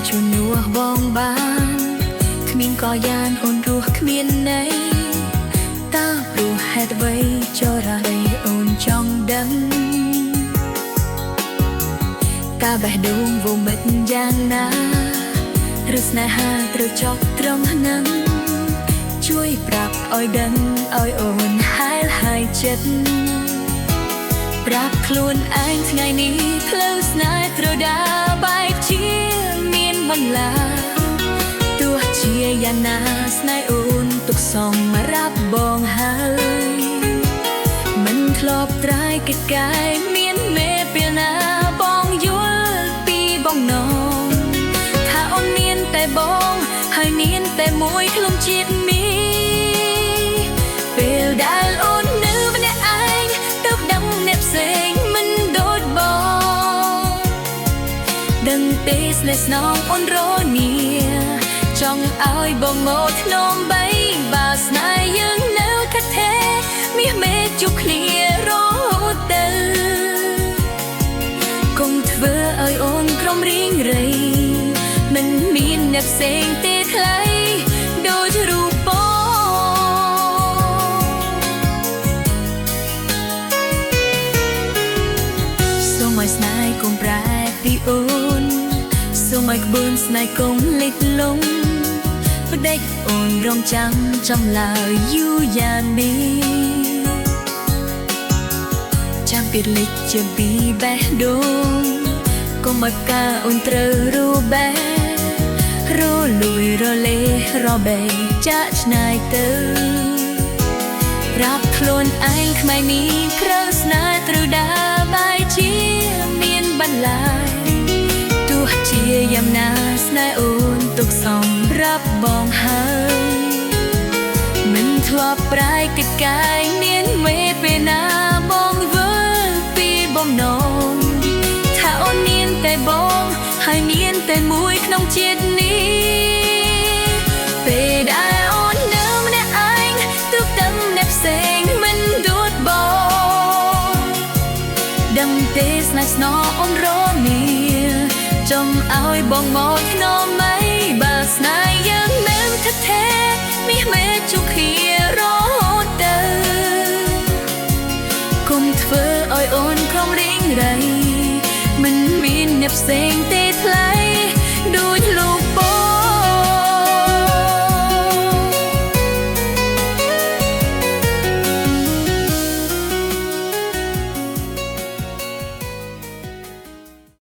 ជួននួបងបានគ្មានក៏យ៉ាងអូនរស់គ្មានន័យតើព្រោះហេតុអ្វីចរដីអូនចង់ដឹងតើបេះដូងវមិតយ៉ាងណាឬស្នេហាត្រូវចប់ត្រង់ហ្នឹងជួយប្រាប់ឲ្យដឹងឲ្យអូនហាលហើយចិត្តប្រាប់ខ្លួនឯងថ្ងៃនេះផ្លូវស្នេហ៍ត្រូវដើរបែកជាមានបន្លាទោះជាយ៉ាងណាស្នេហ៍អូនទុកសម្រាប់បងហើយមិនធ្លាប់ត្រាយកិច្ចកាយមានមេពេលណាបងយល់ពីបងណងថាអូនមានតែបងហើយមានតែមួយក្នុងជាតិនេះពេលដែលអូននៅម្នាក់ឯងទៅដឹងអ្នកផ្សេងមិនដូចបងដឹងទេស្នេហ៍ស្នងអូនរនីចង់ឲ្យបងមកធ្នមបីបើស្នេហ៍យើងនៅខិតថេមាសមេជួបគ្នារហូតទៅកុំធ្វើឲ្យអូនក្រុមរីងរៃមិនមានអ្នកផ្សេងទេថ្លៃដូចរូបបងសូមឲ្យស្នេហ៍កុំប្រែពីអូនសូមឲ្យក្បួនស្នេហ៍កុំលិចលង់ផ្ដេកអូនរងចាំចំឡើយយូរយ៉ាងនេះចាំពីលិចជាពីបេះដូងកុំឲ្យកាអូនត្រូវរូបែរលួយរលេរបែចាក់ឆ្ងាយទៅរាប់ខ្លួនឯងក្មេងនេះគ្រើស្នេហ៍ត្រូវដើរបែជាមានបន្លាយទោះជាយ៉ាងណាស្នេហ៍អូនទុកសម្រាប់បងហើយមិនធ្លាប់ប្រែកិច្ចកាយមានមេពេលណាបងវើពីបំណងថាអូនមានតែបងហើយមានតែមួយក្នុងជាតិនេះពេលដែលអូននៅម្នាក់ឯងទុកដឹងអ្នកផ្សេងមិនដូចបងដឹងទេស្នេហ៍ស្នងអូនរនីចង់ឲ្យបងមកធ្នមអីបើស្នេហ៍យើងនៅថិតថេរមាសមេជួបគ្នារហូតទៅកុំធ្វើឲ្យអូនក្រុងរីងរៃមិនមានអ្នកផ្សេងទេ